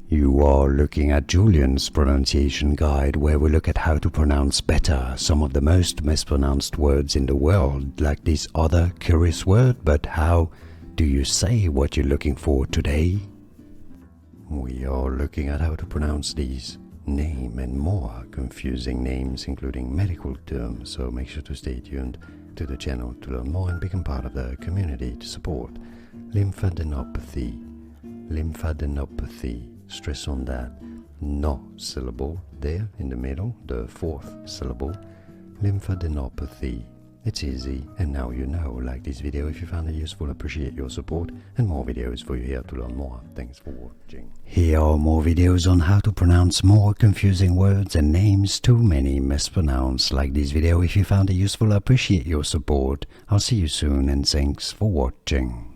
You are looking at Julian's pronunciation guide, where we look at how to pronounce better some of the most mispronounced words in the world, like this other curious word. But how do you say what you're looking for today? We are looking at how to pronounce these name and more confusing names, including medical terms, so make sure to stay tuned to the channel to learn more and become part of the community to support lymphadenopathy. Lymphadenopathy, stress on that no syllable there in the middle, the fourth syllable. Lymphadenopathy. It's easy, and now you know. Like this video if you found it useful, appreciate your support, and more videos for you here to learn more. Thanks for watching. Here are more videos on how to pronounce more confusing words and names too many mispronounced. Like this video if you found it useful, appreciate your support. I'll see you soon, and thanks for watching.